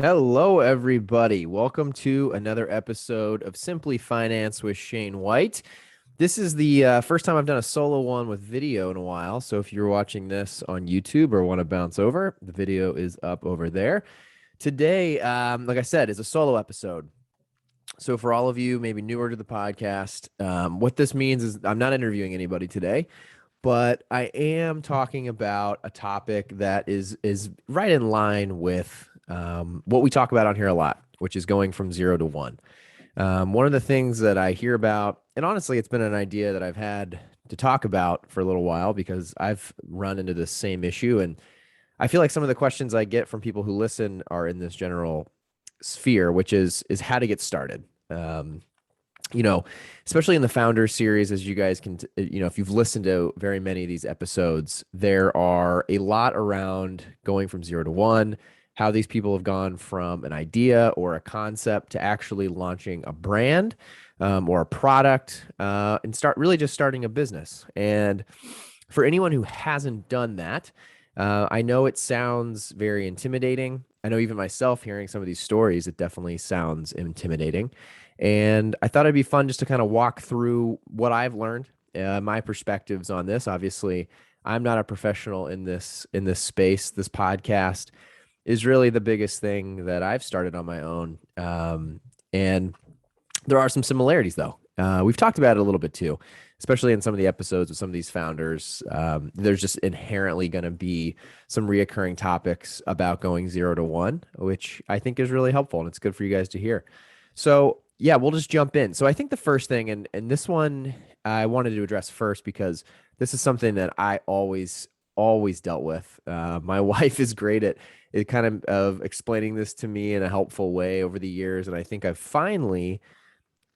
Hello, everybody. Welcome to another episode of Simply Finance with Shane White. This is the first time I've done a solo one with video in a while. So if you're watching this on YouTube or want to bounce over, the video is up over there. Today, like I said, is a solo episode. So for all of you maybe newer to the podcast, what this means is I'm not interviewing anybody today, but I am talking about a topic that is right in line with what we talk about on here a lot, which is going from 0 to 1. One of the things that I hear about, and honestly, it's been an idea that I've had to talk about for a little while because I've run into this same issue, and I feel like some of the questions I get from people who listen are in this general sphere, which is how to get started. Um, you know, especially in the founder series, as you guys can, if you've listened to very many of these episodes, there are a lot around going from 0 to 1, how these people have gone from an idea or a concept to actually launching a brand or a product and starting a business. And for anyone who hasn't done that, I know it sounds very intimidating. I know even myself hearing some of these stories, it definitely sounds intimidating. And I thought it'd be fun just to kind of walk through what I've learned, my perspectives on this. Obviously, I'm not a professional in this space. This podcast is really the biggest thing that I've started on my own. And there are some similarities, though. We've talked about it a little bit too, especially in some of the episodes with some of these founders. There's just inherently going to be some reoccurring topics about going 0 to 1, which I think is really helpful and it's good for you guys to hear. So, yeah, we'll just jump in. So, I think the first thing, and this one I wanted to address first because this is something that I always dealt with. My wife is great at it kind of explaining this to me in a helpful way over the years. And I think I've finally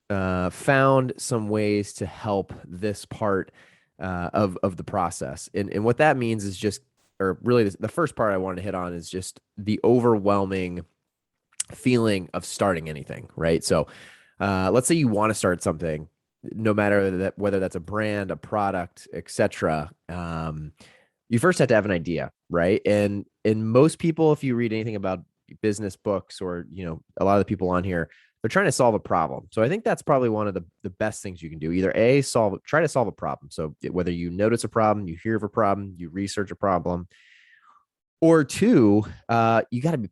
found some ways to help this part of the process. And what that means is just, or really the first part I wanted to hit on is just the overwhelming feeling of starting anything, right? So let's say you want to start something, no matter that whether that's a brand, a product, etc. You first have to have an idea, right? And most people, if you read anything about business books or a lot of the people on here, they're trying to solve a problem. So I think that's probably one of the best things you can do. Either try to solve a problem. So whether you notice a problem, you hear of a problem, you research a problem, or two, you got to be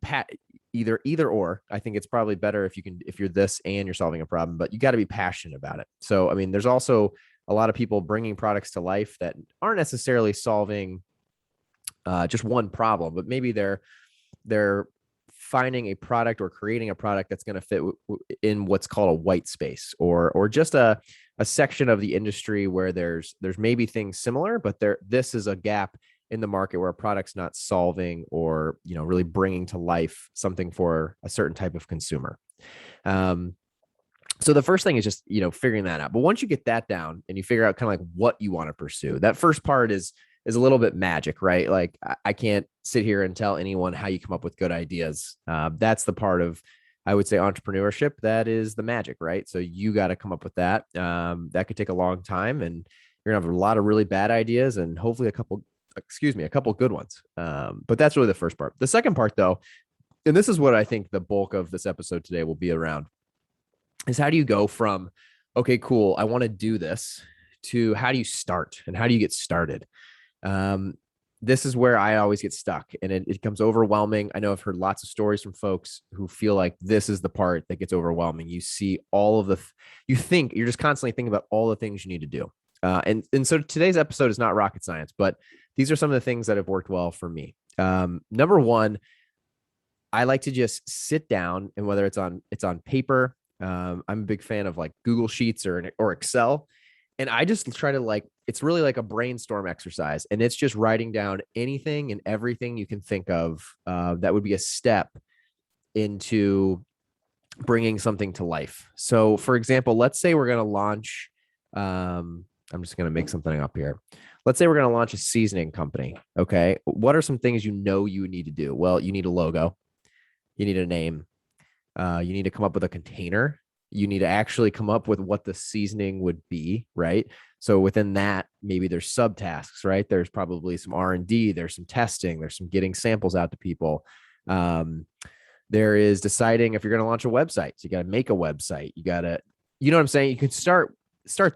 either or. I think it's probably better if you're this and you're solving a problem, but you got to be passionate about it. So I mean, there's also a lot of people bringing products to life that aren't necessarily solving just one problem, but maybe they're finding a product or creating a product that's going to fit in what's called a white space, or just a section of the industry where there's maybe things similar, but this is a gap in the market where a product's not solving or really bringing to life something for a certain type of consumer. So the first thing is just figuring that out. But once you get that down and you figure out kind of like what you want to pursue, that first part is a little bit magic, right? Like I can't sit here and tell anyone how you come up with good ideas. That's the part of, I would say, entrepreneurship. That is the magic, right? So you got to come up with that. That could take a long time, and you're gonna have a lot of really bad ideas, and hopefully a couple good ones. But that's really the first part. The second part, though, and this is what I think the bulk of this episode today will be around, is how do you go from, okay, cool, I want to do this, to how do you start and how do you get started? This is where I always get stuck, and it becomes overwhelming. I know I've heard lots of stories from folks who feel like this is the part that gets overwhelming. You see all of you think you're just constantly thinking about all the things you need to do. And so today's episode is not rocket science, but these are some of the things that have worked well for me. Number one, I like to just sit down, and whether it's on paper, I'm a big fan of like Google Sheets or Excel. And I just try to it's really like a brainstorm exercise. And it's just writing down anything and everything you can think of that would be a step into bringing something to life. So for example, let's say we're going to launch, I'm just going to make something up here. Let's say we're going to launch a seasoning company. Okay. What are some things you need to do? Well, you need a logo. You need a name. You need to come up with a container. You need to actually come up with what the seasoning would be, right? So within that, maybe there's subtasks, right? There's probably some R&D, there's some testing, there's some getting samples out to people. There is deciding if you're going to launch a website. So you got to make a website. You got to, you know what I'm saying? You can start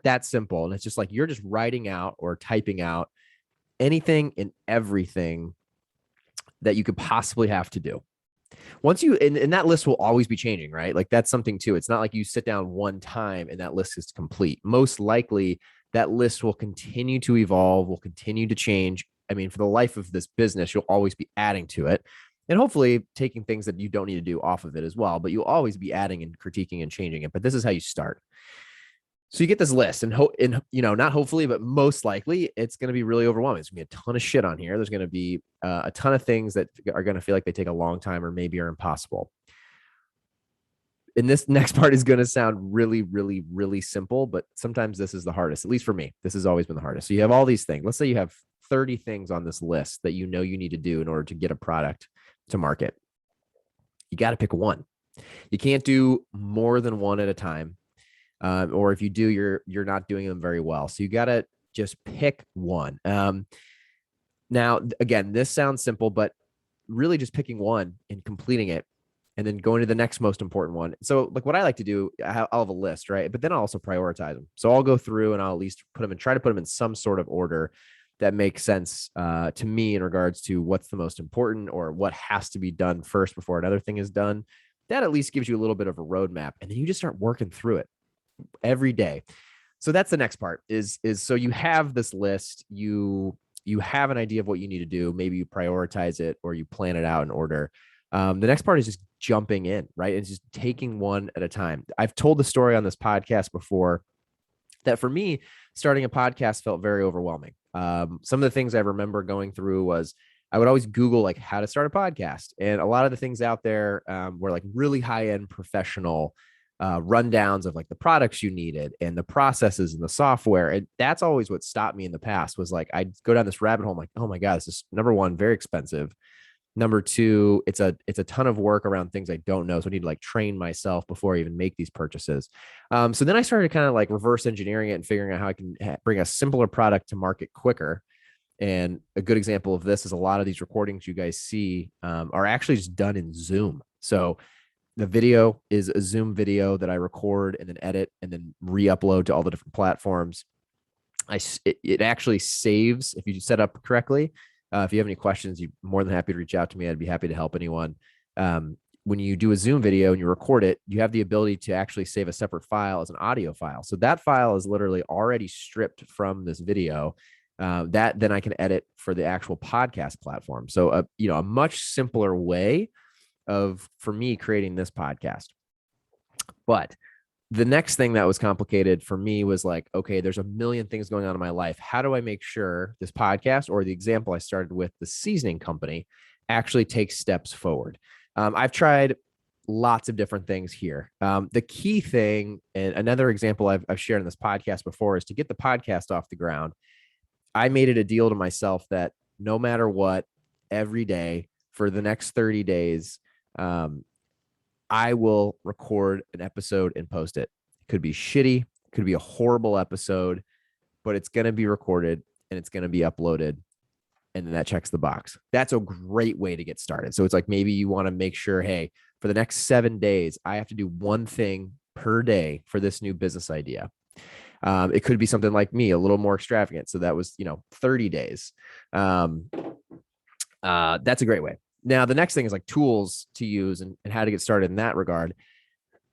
that simple. And it's just like, you're just writing out or typing out anything and everything that you could possibly have to do. Once you, and that list will always be changing, right? Like that's something too. It's not like you sit down one time and that list is complete. Most likely that list will continue to evolve, will continue to change. I mean, for the life of this business, you'll always be adding to it and hopefully taking things that you don't need to do off of it as well, but you'll always be adding and critiquing and changing it. But this is how you start. So you get this list and not hopefully, but most likely it's going to be really overwhelming. There's going to be a ton of shit on here. There's going to be a ton of things that are going to feel like they take a long time or maybe are impossible. And this next part is going to sound really, really, really simple, but sometimes this is the hardest, at least for me. This has always been the hardest. So you have all these things. Let's say you have 30 things on this list that you know you need to do in order to get a product to market. You got to pick one. You can't do more than one at a time. Or if you do, you're not doing them very well. So you got to just pick one. Now, again, this sounds simple, but really just picking one and completing it and then going to the next most important one. So like what I like to do, I'll have a list, right? But then I'll also prioritize them. So I'll go through and I'll at least try to put them in some sort of order that makes sense to me in regards to what's the most important or what has to be done first before another thing is done. That at least gives you a little bit of a roadmap. And then you just start working through it every day. So that's the next part is so you have this list, you have an idea of what you need to do. Maybe you prioritize it or you plan it out in order. The next part is just jumping in, right? It's just taking one at a time. I've told the story on this podcast before that for me, starting a podcast felt very overwhelming. Some of the things I remember going through was I would always Google like how to start a podcast. And a lot of the things out there were like really high-end professional rundowns of like the products you needed and the processes and the software. And that's always what stopped me in the past was like, I'd go down this rabbit hole. I'm like, oh my God, this is number one, very expensive. Number two, it's a ton of work around things I don't know. So I need to like train myself before I even make these purchases. So then I started kind of like reverse engineering it and figuring out how I can bring a simpler product to market quicker. And a good example of this is a lot of these recordings you guys see are actually just done in Zoom. So the video is a Zoom video that I record and then edit and then re-upload to all the different platforms. It actually saves if you set up correctly. If you have any questions, you're more than happy to reach out to me. I'd be happy to help anyone. When you do a Zoom video and you record it, you have the ability to actually save a separate file as an audio file. So that file is literally already stripped from this video. That then I can edit for the actual podcast platform. So a much simpler way for me creating this podcast. But the next thing that was complicated for me was like, okay, there's a million things going on in my life. How do I make sure this podcast or the example I started with, the seasoning company, actually takes steps forward? I've tried lots of different things here. The key thing, and another example I've shared in this podcast before, is to get the podcast off the ground. I made it a deal to myself that no matter what, every day for the next 30 days, I will record an episode and post it. It could be shitty, it could be a horrible episode, but it's going to be recorded and it's going to be uploaded. And then that checks the box. That's a great way to get started. So it's like, maybe you want to make sure, hey, for the next 7 days, I have to do one thing per day for this new business idea. It could be something like me, a little more extravagant. So that was, 30 days. That's a great way. Now, the next thing is like tools to use and how to get started in that regard.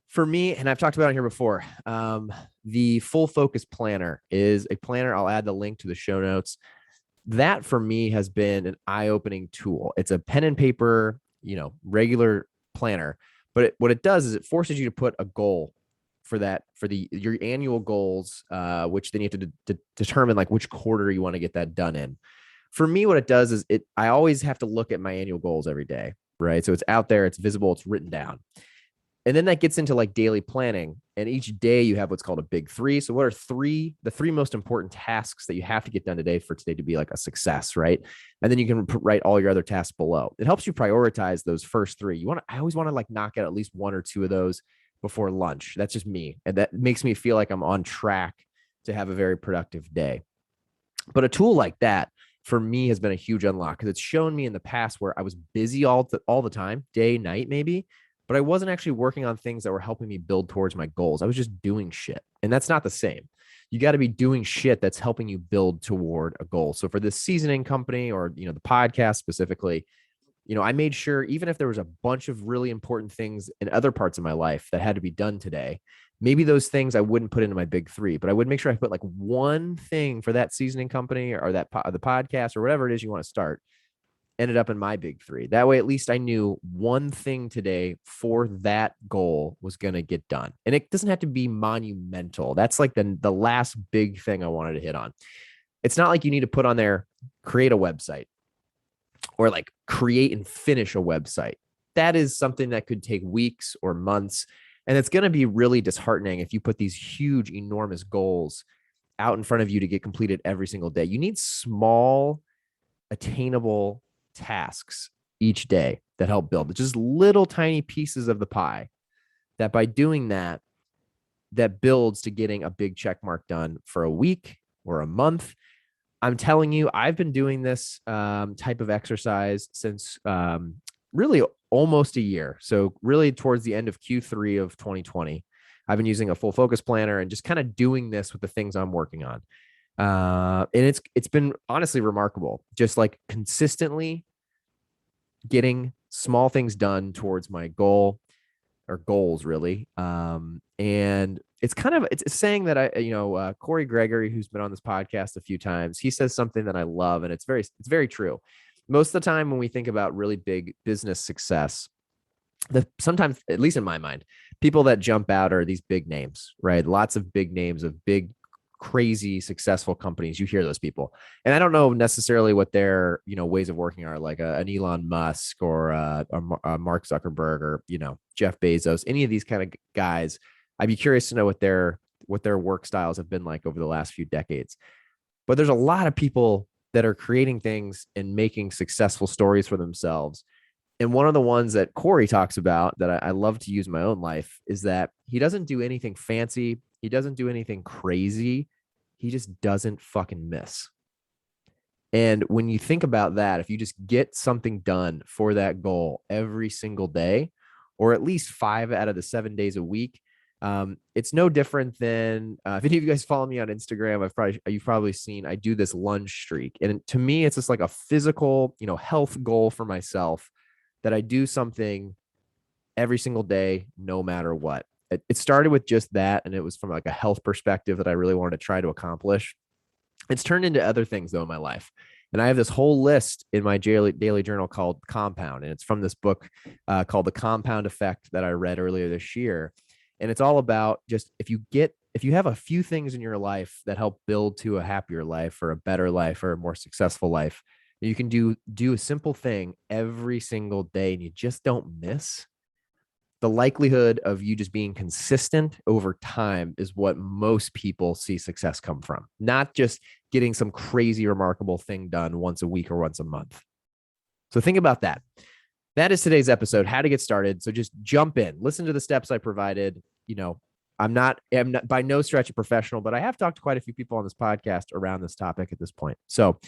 For me, and I've talked about it here before, the Full Focus Planner is a planner. I'll add the link to the show notes. That for me has been an eye-opening tool. It's a pen and paper, regular planner, but what it does is it forces you to put a goal for your annual goals, which then you have to determine like which quarter you want to get that done in. For me, what it does is I always have to look at my annual goals every day, right? So it's out there, it's visible, it's written down. And then that gets into like daily planning. And each day you have what's called a big three. So what are the three most important tasks that you have to get done today for today to be like a success, right? And then you can write all your other tasks below. It helps you prioritize those first three. I always want to like knock out at least one or two of those before lunch. That's just me. And that makes me feel like I'm on track to have a very productive day. But a tool like that for me has been a huge unlock because it's shown me in the past where I was busy all the time, day, night, maybe, but I wasn't actually working on things that were helping me build towards my goals. I was just doing shit. And that's not the same. You got to be doing shit that's helping you build toward a goal. So for this seasoning company or, the podcast specifically, I made sure even if there was a bunch of really important things in other parts of my life that had to be done today, maybe those things I wouldn't put into my big three, but I would make sure I put like one thing for that seasoning company or the podcast or whatever it is you want to start ended up in my big three. That way, at least I knew one thing today for that goal was going to get done. And it doesn't have to be monumental. That's like the last big thing I wanted to hit on. It's not like you need to put on there, create a website or like create and finish a website. That is something that could take weeks or months. And it's going to be really disheartening if you put these huge, enormous goals out in front of you to get completed every single day. You need small, attainable tasks each day that help build just little tiny pieces of the pie that by doing that builds to getting a big check mark done for a week or a month. I'm telling you, I've been doing this type of exercise since really almost a year. So really towards the end of Q3 of 2020, I've been using a full focus planner and just kind of doing this with the things I'm working on. And it's been honestly remarkable, just like consistently getting small things done towards my goal or goals really. And it's saying that Corey Gregory, who's been on this podcast a few times, he says something that I love, and it's very true. Most of the time when we think about really big business success, sometimes, at least in my mind, people that jump out are these big names, right? Lots of big names of big, crazy, successful companies. You hear those people. And I don't know necessarily what their, ways of working are, like an Elon Musk or a Mark Zuckerberg or, Jeff Bezos, any of these kind of guys. I'd be curious to know what their work styles have been like over the last few decades. But there's a lot of people that are creating things and making successful stories for themselves. And one of the ones that Corey talks about that I love to use in my own life is that he doesn't do anything fancy. He doesn't do anything crazy. He just doesn't fucking miss. And when you think about that, if you just get something done for that goal every single day, or at least 5 out of the 7 days a week, it's no different than if any of you guys follow me on Instagram, you've probably seen I do this lunge streak. And to me, it's just like a physical, health goal for myself that I do something every single day, no matter what. It started with just that, and it was from like a health perspective that I really wanted to try to accomplish. It's turned into other things though in my life. And I have this whole list in my daily journal called Compound. And it's from this book called The Compound Effect that I read earlier this year. And it's all about just if you have a few things in your life that help build to a happier life or a better life or a more successful life, you can do a simple thing every single day and you just don't miss. The likelihood of you just being consistent over time is what most people see success come from, not just getting some crazy, remarkable thing done once a week or once a month. So think about that. That is today's episode, how to get started. So just jump in, listen to the steps I provided. I'm not by no stretch a professional, but I have talked to quite a few people on this podcast around this topic at this point. So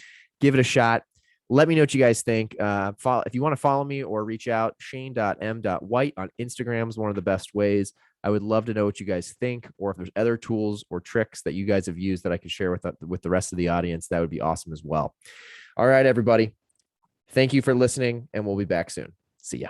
give it a shot. Let me know what you guys think. If you want to follow me or reach out, shane.m.white on Instagram is one of the best ways. I would love to know what you guys think, or if there's other tools or tricks that you guys have used that I could share with the rest of the audience. That would be awesome as well. All right, everybody. Thank you for listening, and we'll be back soon. See ya.